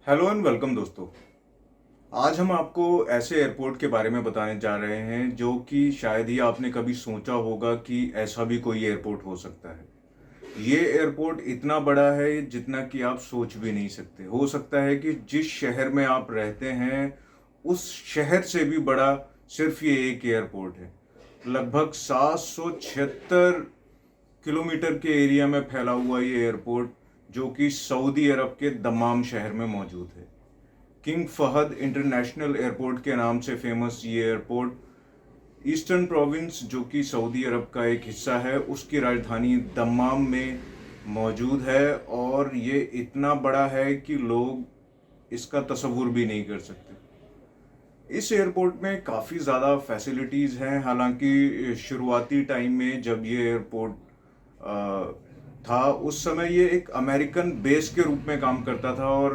Hello and welcome दोस्तों। आज हम आपको ऐसे एयरपोर्ट के बारे में बताने जा रहे हैं जो कि शायद ही आपने कभी सोचा होगा कि ऐसा भी कोई एयरपोर्ट हो सकता है। ये एयरपोर्ट इतना बड़ा है जितना कि आप सोच भी नहीं सकते। हो सकता है कि जिस शहर में आप रहते हैं उस शहर से भी बड़ा सिर्फ ये एक एयरपोर्ट है। लगभग 776 किलोमीटर के एरिया में फैला हुआ ये एयरपोर्ट जो कि सऊदी अरब के दमाम शहर में मौजूद है। किंग फहद इंटरनेशनल एयरपोर्ट के नाम से फेमस ये एयरपोर्ट ईस्टर्न प्रोविंस जो कि सऊदी अरब का एक हिस्सा है उसकी राजधानी दम्माम में मौजूद है। और ये इतना बड़ा है कि लोग इसका तस्वुर भी नहीं कर सकते। इस एयरपोर्ट में काफ़ी ज़्यादा फैसिलिटीज़ हैं। हालांकि शुरुआती टाइम में जब ये एयरपोर्ट था उस समय ये एक अमेरिकन बेस के रूप में काम करता था। और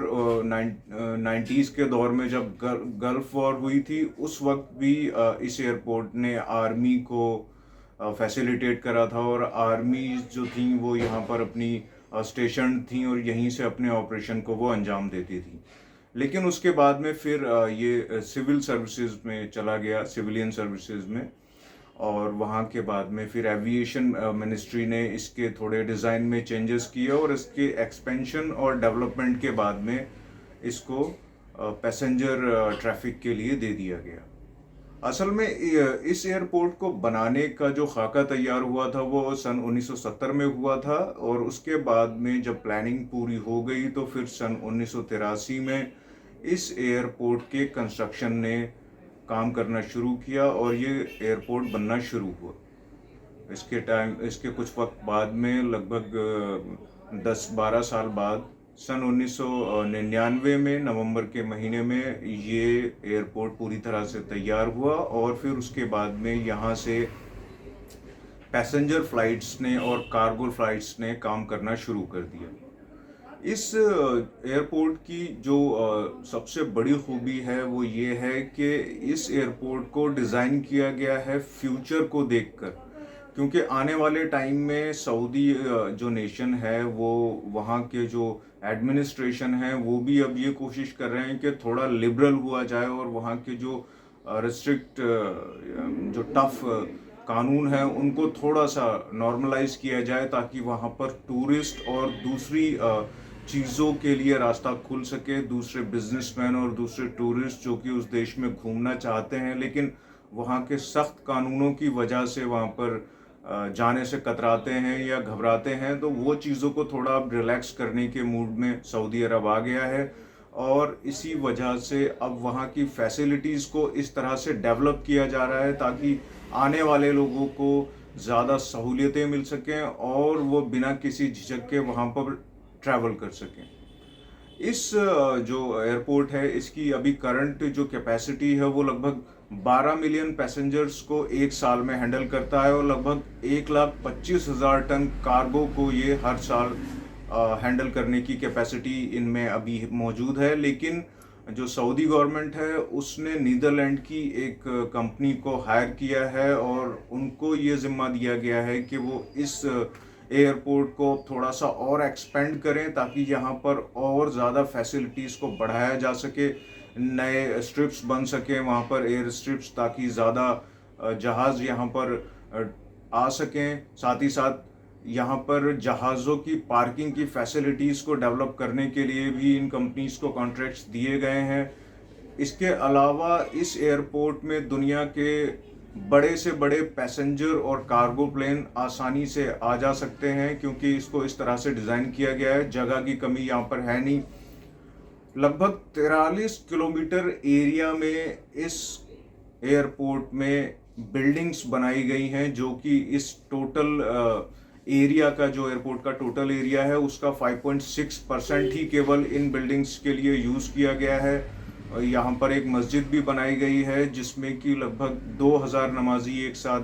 90s के दौर में जब गल्फ वॉर हुई थी उस वक्त भी इस एयरपोर्ट ने आर्मी को फैसिलिटेट करा था। और आर्मी जो थी वो यहाँ पर अपनी स्टेशन थी और यहीं से अपने ऑपरेशन को वो अंजाम देती थी। लेकिन उसके बाद में फिर ये सिविल सर्विसेज में चला गया, सिविलियन सर्विसेज में। और वहाँ के बाद में फिर एविएशन मिनिस्ट्री ने इसके थोड़े डिज़ाइन में चेंजेस किए और इसके एक्सपेंशन और डेवलपमेंट के बाद में इसको पैसेंजर ट्रैफिक के लिए दे दिया गया। असल में इस एयरपोर्ट को बनाने का जो खाका तैयार हुआ था वो सन 1970 में हुआ था। और उसके बाद में जब प्लानिंग पूरी हो गई तो फिर सन 1983 में इस एयरपोर्ट के कंस्ट्रक्शन ने काम करना शुरू किया और ये एयरपोर्ट बनना शुरू हुआ। इसके कुछ वक्त बाद में लगभग 10-12 साल बाद सन 1999 में नवंबर के महीने में ये एयरपोर्ट पूरी तरह से तैयार हुआ। और फिर उसके बाद में यहाँ से पैसेंजर फ्लाइट्स ने और कार्गो फ्लाइट्स ने काम करना शुरू कर दिया। इस एयरपोर्ट की जो सबसे बड़ी खूबी है वो ये है कि इस एयरपोर्ट को डिज़ाइन किया गया है फ्यूचर को देखकर। क्योंकि आने वाले टाइम में सऊदी जो नेशन है वो वहाँ के जो एडमिनिस्ट्रेशन है वो भी अब ये कोशिश कर रहे हैं कि थोड़ा लिबरल हुआ जाए और वहाँ के जो रिस्ट्रिक्ट जो टफ कानून है उनको थोड़ा सा नॉर्मलाइज किया जाए ताकि वहाँ पर टूरिस्ट और दूसरी चीज़ों के लिए रास्ता खुल सके। दूसरे बिजनेसमैन और दूसरे टूरिस्ट जो कि उस देश में घूमना चाहते हैं लेकिन वहाँ के सख्त कानूनों की वजह से वहाँ पर जाने से कतराते हैं या घबराते हैं, तो वो चीज़ों को थोड़ा अब रिलैक्स करने के मूड में सऊदी अरब आ गया है। और इसी वजह से अब वहाँ की फैसिलिटीज़ को इस तरह से डेवलप किया जा रहा है ताकि आने वाले लोगों को ज़्यादा सहूलियतें मिल सकें और वो बिना किसी झिझक के वहाँ पर ट्रैवल कर सकें। इस जो एयरपोर्ट है इसकी अभी करंट जो कैपेसिटी है वो लगभग 12 मिलियन पैसेंजर्स को एक साल में हैंडल करता है और लगभग 1,25,000 टन कार्गो को ये हर साल हैंडल करने की कैपेसिटी इनमें अभी मौजूद है। लेकिन जो सऊदी गवर्नमेंट है उसने नीदरलैंड की एक कंपनी को हायर किया है और उनको ये जिम्मा दिया गया है कि वो इस एयरपोर्ट को थोड़ा सा और एक्सपेंड करें ताकि यहाँ पर और ज़्यादा फैसिलिटीज़ को बढ़ाया जा सके, नए स्ट्रिप्स बन सकें वहाँ पर एयर स्ट्रिप्स ताकि ज़्यादा जहाज़ यहाँ पर आ सकें। साथ ही साथ यहाँ पर जहाज़ों की पार्किंग की फैसिलिटीज़ को डेवलप करने के लिए भी इन कंपनीज़ को कॉन्ट्रैक्ट्स दिए गए हैं। इसके अलावा इस एयरपोर्ट में दुनिया के बड़े से बड़े पैसेंजर और कार्गो प्लेन आसानी से आ जा सकते हैं क्योंकि इसको इस तरह से डिज़ाइन किया गया है। जगह की कमी यहाँ पर है नहीं। लगभग 43 किलोमीटर एरिया में इस एयरपोर्ट में बिल्डिंग्स बनाई गई हैं जो कि इस टोटल एरिया का, जो एयरपोर्ट का टोटल एरिया है उसका 5.6% ही केवल इन बिल्डिंग्स के लिए यूज़ किया गया है। यहाँ पर एक मस्जिद भी बनाई गई है जिसमें कि लगभग 2000 नमाजी एक साथ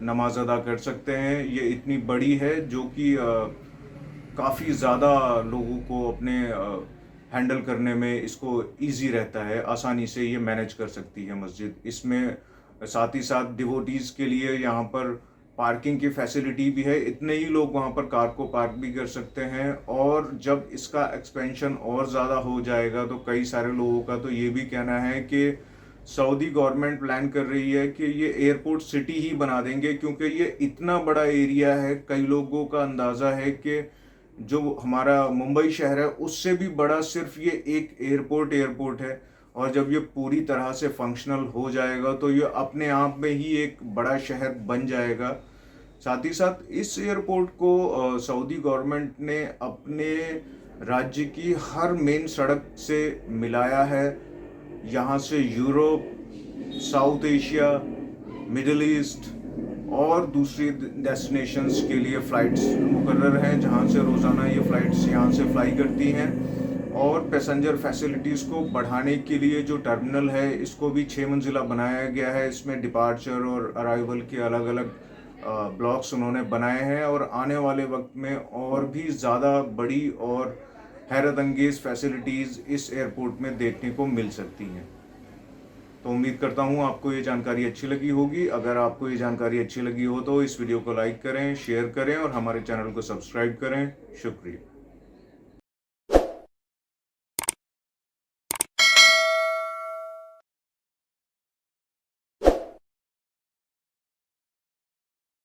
नमाज अदा कर सकते हैं। ये इतनी बड़ी है जो कि काफ़ी ज़्यादा लोगों को अपने हैंडल करने में इसको इजी रहता है, आसानी से ये मैनेज कर सकती है मस्जिद। इसमें साथ ही साथ डिवोटीज़ के लिए यहाँ पर पार्किंग की फैसिलिटी भी है, इतने ही लोग वहाँ पर कार को पार्क भी कर सकते हैं। और जब इसका एक्सपेंशन और ज़्यादा हो जाएगा तो कई सारे लोगों का तो ये भी कहना है कि सऊदी गवर्नमेंट प्लान कर रही है कि ये एयरपोर्ट सिटी ही बना देंगे, क्योंकि ये इतना बड़ा एरिया है। कई लोगों का अंदाज़ा है कि जो हमारा मुंबई शहर है उससे भी बड़ा सिर्फ ये एक एयरपोर्ट है। और जब ये पूरी तरह से फंक्शनल हो जाएगा तो ये अपने आप में ही एक बड़ा शहर बन जाएगा। साथ ही साथ इस एयरपोर्ट को सऊदी गवर्नमेंट ने अपने राज्य की हर मेन सड़क से मिलाया है। यहाँ से Europe, south Asia, middle east और दूसरी डेस्टिनेशंस के लिए फ़्लाइट्स मुकर्रर हैं, जहाँ से रोज़ाना ये फ़्लाइट्स यहाँ से फ्लाई करती हैं। और पैसेंजर फैसिलिटीज़ को बढ़ाने के लिए जो टर्मिनल है इसको भी 6 मंजिला बनाया गया है। इसमें डिपार्चर और अराइवल के अलग अलग ब्लॉक्स उन्होंने बनाए हैं, और आने वाले वक्त में और भी ज़्यादा बड़ी और हैरत अंगेज़ फैसिलिटीज़ इस एयरपोर्ट में देखने को मिल सकती हैं। तो उम्मीद करता हूँ आपको ये जानकारी अच्छी लगी होगी। अगर आपको ये जानकारी अच्छी लगी हो तो इस वीडियो को लाइक करें, शेयर करें और हमारे चैनल को सब्सक्राइब करें। शुक्रिया।